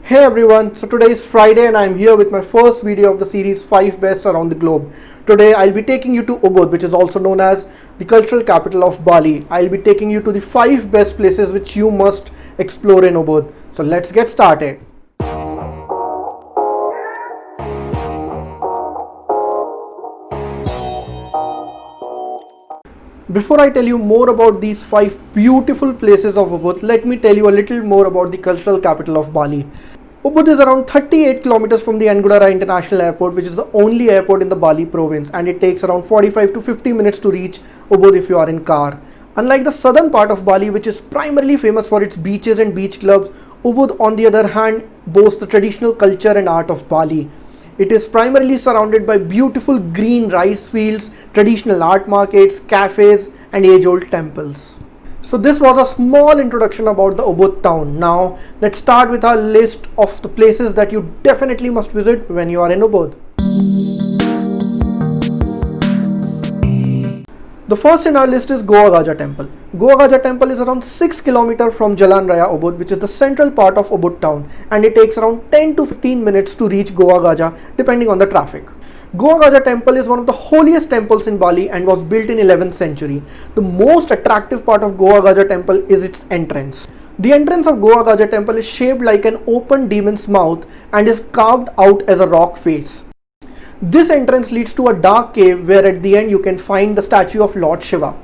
Hey everyone, so today is Friday and I'm here with my first video of the series 5 Best Around the Globe. Today I'll be taking you to Ubud, which is also known as the cultural capital of Bali. I'll be taking you to the 5 best places which you must explore in Ubud. So let's get started. Before I tell you more about these 5 beautiful places of Ubud, let me tell you a little more about the cultural capital of Bali. Ubud is around 38 kilometers from the Ngurah International Airport, which is the only airport in the Bali province, and it takes around 45 to 50 minutes to reach Ubud if you are in car. Unlike the southern part of Bali, which is primarily famous for its beaches and beach clubs, Ubud on the other hand boasts the traditional culture and art of Bali. It is primarily surrounded by beautiful green rice fields, traditional art markets, cafes and age-old temples. So this was a small introduction about the Ubud town. Now let's start with our list of the places that you definitely must visit when you are in Ubud. The first in our list is Goa Gajah Temple. Goa Gajah Temple is around 6 km from Jalan Raya Ubud, which is the central part of Ubud town, and it takes around 10 to 15 minutes to reach Goa Gajah depending on the traffic. Goa Gajah Temple is one of the holiest temples in Bali and was built in 11th century. The most attractive part of Goa Gajah Temple is its entrance. The entrance of Goa Gajah Temple is shaped like an open demon's mouth and is carved out as a rock face. This entrance leads to a dark cave where at the end you can find the statue of Lord Shiva.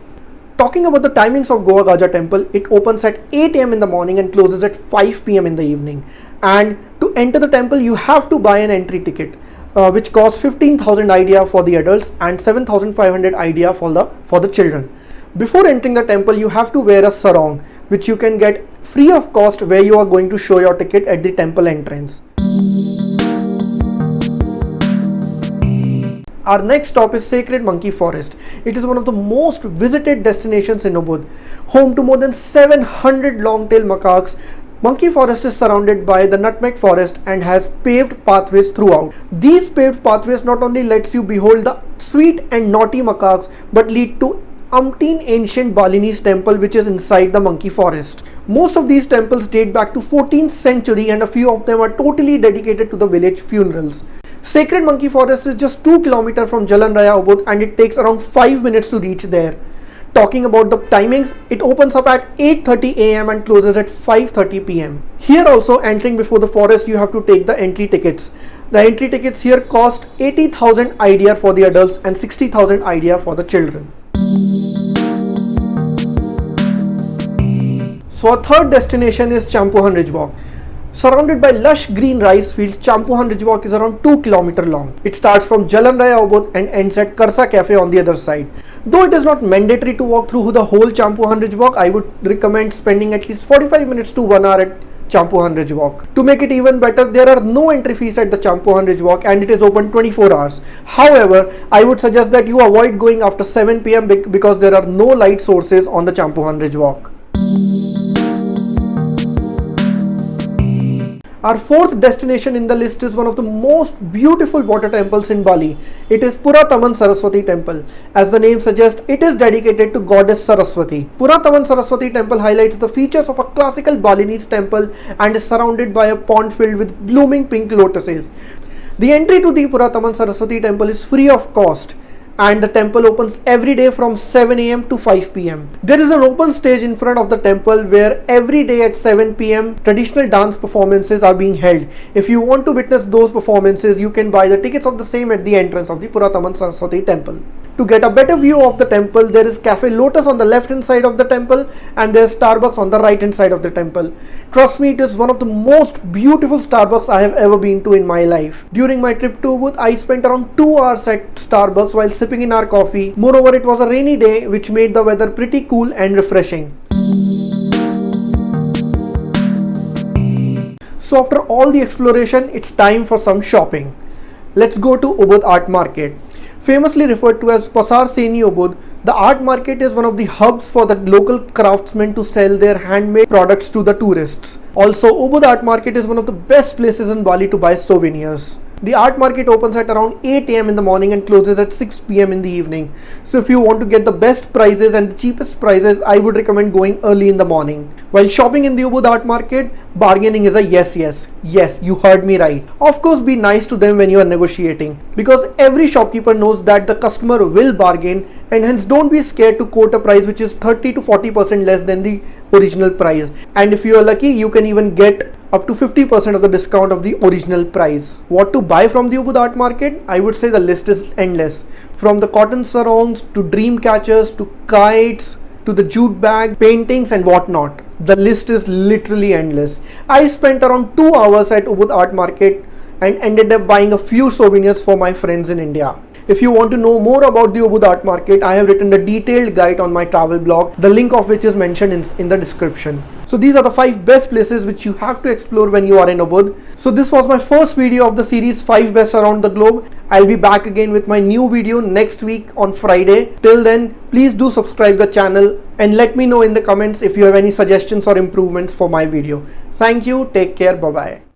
Talking about the timings of Goa Gajah Temple, it opens at 8 am in the morning and closes at 5 pm in the evening. And to enter the temple you have to buy an entry ticket, which costs 15,000 IDR for the adults and 7,500 IDR for the children. Before entering the temple you have to wear a sarong, which you can get free of cost where you are going to show your ticket at the temple entrance. Our next stop is Sacred Monkey Forest. It is one of the most visited destinations in Ubud. Home to more than 700 long-tailed macaques, Monkey Forest is surrounded by the nutmeg forest and has paved pathways throughout. These paved pathways not only lets you behold the sweet and naughty macaques but lead to umpteen ancient Balinese temple which is inside the monkey forest. Most of these temples date back to 14th century and a few of them are totally dedicated to the village funerals. Sacred Monkey Forest is just 2 km from Jalan Raya Ubud and it takes around 5 minutes to reach there. Talking about the timings, it opens up at 8:30 am and closes at 5:30 pm. Here also, entering before the forest you have to take the entry tickets. The entry tickets here cost 80,000 IDR for the adults and 60,000 IDR for the children. So our third destination is Champuhan Ridge Walk. Surrounded by lush green rice fields, Champuhan Ridge Walk is around 2 km long. It starts from Jalan Raya Ubud and ends at Karsa Cafe on the other side. Though it is not mandatory to walk through the whole Champuhan Ridge Walk, I would recommend spending at least 45 minutes to 1 hour at Champuhan Ridge Walk. To make it even better, there are no entry fees at the Champuhan Ridge Walk and it is open 24 hours. However, I would suggest that you avoid going after 7 pm because there are no light sources on the Champuhan Ridge Walk. Our fourth destination in the list is one of the most beautiful water temples in Bali. It is Purataman Saraswati Temple. As the name suggests, it is dedicated to goddess Saraswati. Purataman Saraswati Temple highlights the features of a classical Balinese temple and is surrounded by a pond filled with blooming pink lotuses. The entry to the Purataman Saraswati Temple is free of cost, and the temple opens every day from 7 am to 5 pm. There is an open stage in front of the temple where every day at 7 pm traditional dance performances are being held. If you want to witness those performances, you can buy the tickets of the same at the entrance of the Purataman Saraswati Temple. To get a better view of the temple, there is Cafe Lotus on the left hand side of the temple and there is Starbucks on the right hand side of the temple. Trust me, it is one of the most beautiful Starbucks I have ever been to in my life. During my trip to Ubud, I spent around 2 hours at Starbucks while sipping in our coffee. Moreover, it was a rainy day which made the weather pretty cool and refreshing. So after all the exploration, it's time for some shopping. Let's go to Ubud Art Market. Famously referred to as Pasar Seni Ubud, the art market is one of the hubs for the local craftsmen to sell their handmade products to the tourists. Also, Ubud Art Market is one of the best places in Bali to buy souvenirs. The art market opens at around 8 a.m. in the morning and closes at 6 p.m. in the evening. So if you want to get the best prices and the cheapest prices, I would recommend going early in the morning. While shopping in the Ubud Art Market, bargaining is a yes. Yes, you heard me right. Of course, be nice to them when you are negotiating, because every shopkeeper knows that the customer will bargain, and hence don't be scared to quote a price which is 30 to 40% less than the original price. And if you are lucky, you can even get up to 50% of the discount of the original price. What to buy from the Ubud Art Market? I would say the list is endless. From the cotton sarongs to dream catchers to kites to the jute bag, paintings and whatnot. The list is literally endless. I spent around 2 hours at Ubud Art Market and ended up buying a few souvenirs for my friends in India. If you want to know more about the Ubud Art Market, I have written a detailed guide on my travel blog, the link of which is mentioned in the description. So these are the 5 best places which you have to explore when you are in Ubud. So this was my first video of the series 5 best around the globe. I'll be back again with my new video next week on Friday. Till then, please do subscribe the channel and let me know in the comments if you have any suggestions or improvements for my video. Thank you. Take care. Bye-bye.